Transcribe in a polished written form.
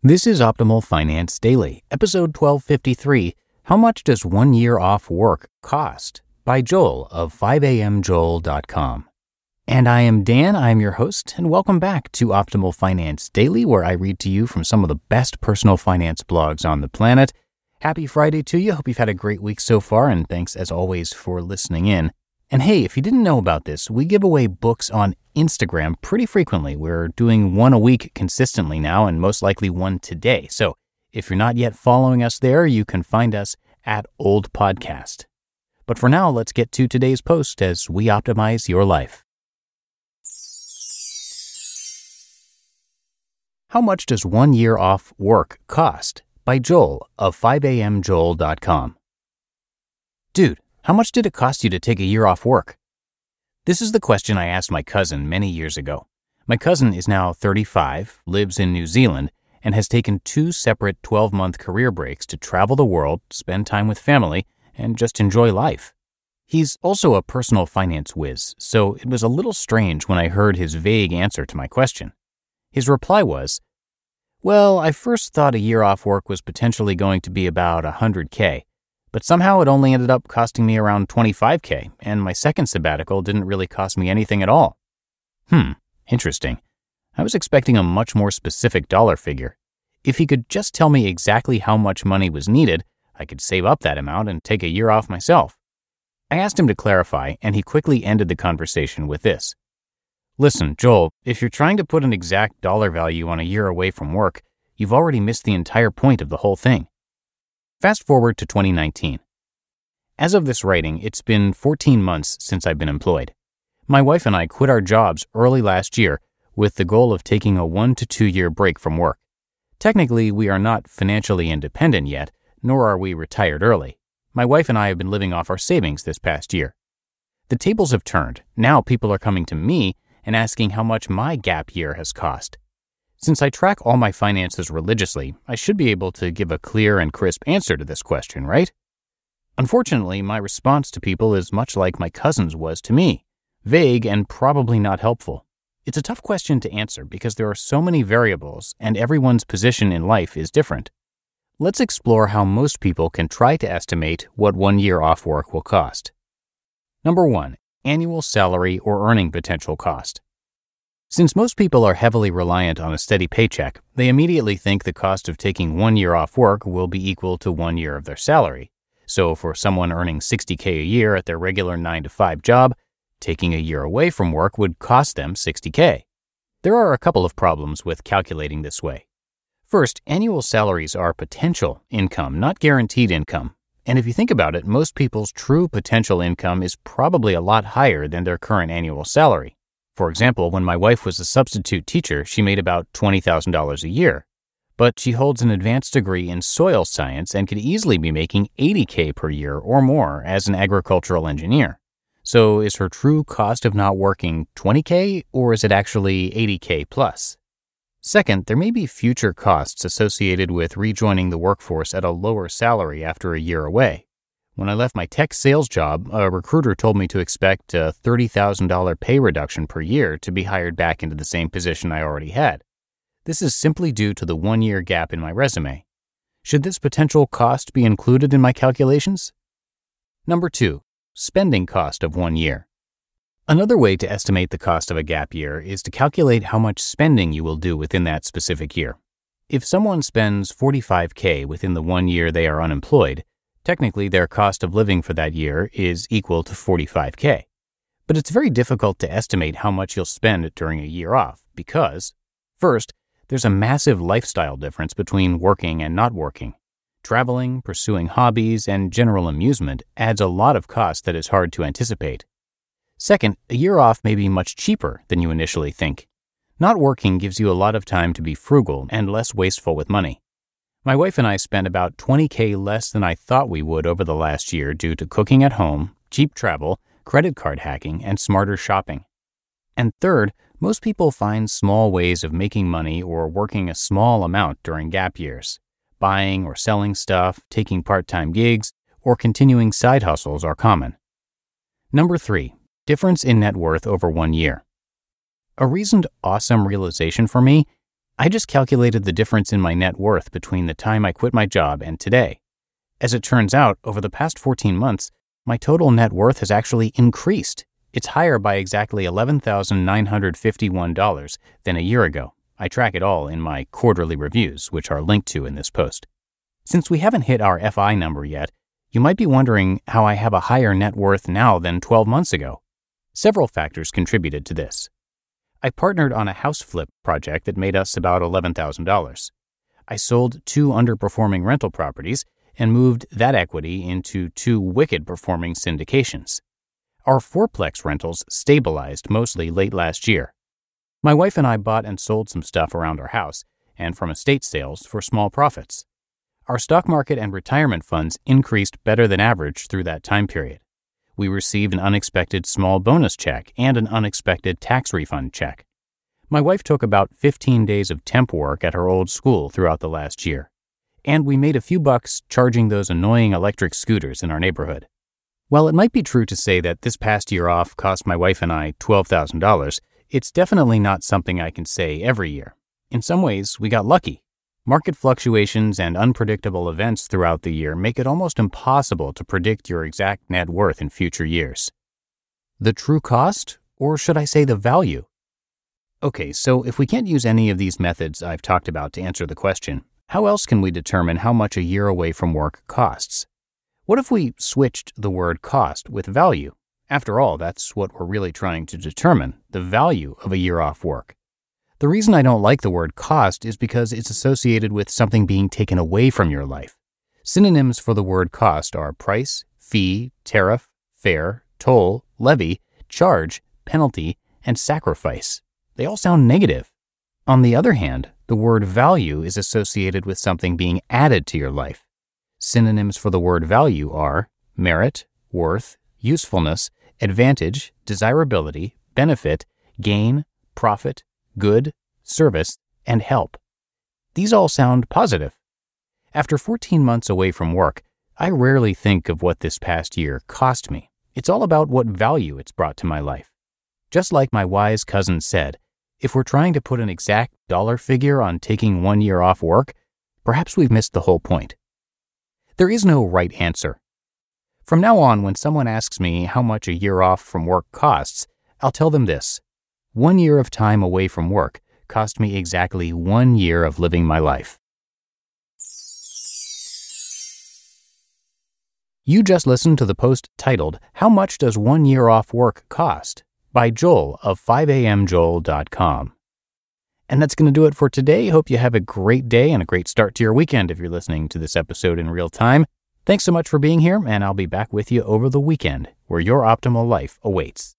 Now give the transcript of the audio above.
This is Optimal Finance Daily, episode 1253, How Much Does 1 Year Off Work Cost? By Joel of 5amjoel.com. And I am Dan, I am your host, and welcome back to Optimal Finance Daily, where I read to you from some of the best personal finance blogs on the planet. Happy Friday to you. Hope you've had a great week so far, and thanks as always for listening in. And hey, if you didn't know about this, we give away books on Instagram pretty frequently. We're doing one a week consistently now, and most likely one today. So if you're not yet following us there, you can find us at Old Podcast. But for now, let's get to today's post as we optimize your life. How Much Does 1 Year Off Work Cost? By Joel of 5amjoel.com. Dude, how much did it cost you to take a year off work? This is the question I asked my cousin many years ago. My cousin is now 35, lives in New Zealand, and has taken 2 separate 12-month career breaks to travel the world, spend time with family, and just enjoy life. He's also a personal finance whiz, so it was a little strange when I heard his vague answer to my question. His reply was, "Well, I first thought a year off work was potentially going to be about $100K. But somehow it only ended up costing me around $25K, and my second sabbatical didn't really cost me anything at all." Interesting. I was expecting a much more specific dollar figure. If he could just tell me exactly how much money was needed, I could save up that amount and take a year off myself. I asked him to clarify, and he quickly ended the conversation with this. "Listen, Joel, if you're trying to put an exact dollar value on a year away from work, you've already missed the entire point of the whole thing." Fast forward to 2019. As of this writing, it's been 14 months since I've been employed. My wife and I quit our jobs early last year with the goal of taking a 1 to 2 year break from work. Technically, we are not financially independent yet, nor are we retired early. My wife and I have been living off our savings this past year. The tables have turned. Now people are coming to me and asking how much my gap year has cost. Since I track all my finances religiously, I should be able to give a clear and crisp answer to this question, right? Unfortunately, my response to people is much like my cousin's was to me, vague and probably not helpful. It's a tough question to answer because there are so many variables and everyone's position in life is different. Let's explore how most people can try to estimate what 1 year off work will cost. Number 1, annual salary or earning potential cost. Since most people are heavily reliant on a steady paycheck, they immediately think the cost of taking 1 year off work will be equal to 1 year of their salary. So for someone earning $60K a year at their regular 9-to-5 job, taking a year away from work would cost them $60K. There are a couple of problems with calculating this way. First, annual salaries are potential income, not guaranteed income. And if you think about it, most people's true potential income is probably a lot higher than their current annual salary. For example, when my wife was a substitute teacher, she made about $20,000 a year. But she holds an advanced degree in soil science and could easily be making $80K per year or more as an agricultural engineer. So is her true cost of not working $20K, or is it actually $80K plus? Second, there may be future costs associated with rejoining the workforce at a lower salary after a year away. When I left my tech sales job, a recruiter told me to expect a $30,000 pay reduction per year to be hired back into the same position I already had. This is simply due to the 1 year gap in my resume. Should this potential cost be included in my calculations? Number 2, spending cost of 1 year. Another way to estimate the cost of a gap year is to calculate how much spending you will do within that specific year. If someone spends $45K within the 1 year they are unemployed, technically their cost of living for that year is equal to $45K. But it's very difficult to estimate how much you'll spend during a year off because, first, there's a massive lifestyle difference between working and not working. Traveling, pursuing hobbies, and general amusement adds a lot of cost that is hard to anticipate. Second, a year off may be much cheaper than you initially think. Not working gives you a lot of time to be frugal and less wasteful with money. My wife and I spent about $20K less than I thought we would over the last year due to cooking at home, cheap travel, credit card hacking, and smarter shopping. And third, most people find small ways of making money or working a small amount during gap years. Buying or selling stuff, taking part-time gigs, or continuing side hustles are common. Number 3, difference in net worth over 1 year. A recent awesome realization for me: I just calculated the difference in my net worth between the time I quit my job and today. As it turns out, over the past 14 months, my total net worth has actually increased. It's higher by exactly $11,951 than a year ago. I track it all in my quarterly reviews, which are linked to in this post. Since we haven't hit our FI number yet, you might be wondering how I have a higher net worth now than 12 months ago. Several factors contributed to this. I partnered on a house flip project that made us about $11,000. I sold 2 underperforming rental properties and moved that equity into 2 wicked-performing syndications. Our fourplex rentals stabilized mostly late last year. My wife and I bought and sold some stuff around our house and from estate sales for small profits. Our stock market and retirement funds increased better than average through that time period. We received an unexpected small bonus check and an unexpected tax refund check. My wife took about 15 days of temp work at her old school throughout the last year. And we made a few bucks charging those annoying electric scooters in our neighborhood. While it might be true to say that this past year off cost my wife and I $12,000, it's definitely not something I can say every year. In some ways, we got lucky. Market fluctuations and unpredictable events throughout the year make it almost impossible to predict your exact net worth in future years. The true cost, or should I say the value? Okay, so if we can't use any of these methods I've talked about to answer the question, how else can we determine how much a year away from work costs? What if we switched the word cost with value? After all, that's what we're really trying to determine, the value of a year off work. The reason I don't like the word cost is because it's associated with something being taken away from your life. Synonyms for the word cost are price, fee, tariff, fare, toll, levy, charge, penalty, and sacrifice. They all sound negative. On the other hand, the word value is associated with something being added to your life. Synonyms for the word value are merit, worth, usefulness, advantage, desirability, benefit, gain, profit, good, service, and help. These all sound positive. After 14 months away from work, I rarely think of what this past year cost me. It's all about what value it's brought to my life. Just like my wise cousin said, if we're trying to put an exact dollar figure on taking 1 year off work, perhaps we've missed the whole point. There is no right answer. From now on, when someone asks me how much a year off from work costs, I'll tell them this: 1 year of time away from work cost me exactly 1 year of living my life. You just listened to the post titled, "How Much Does 1 Year Off Work Cost?" by Joel of 5amjoel.com. And that's going to do it for today. Hope you have a great day and a great start to your weekend if you're listening to this episode in real time. Thanks so much for being here, and I'll be back with you over the weekend, where your optimal life awaits.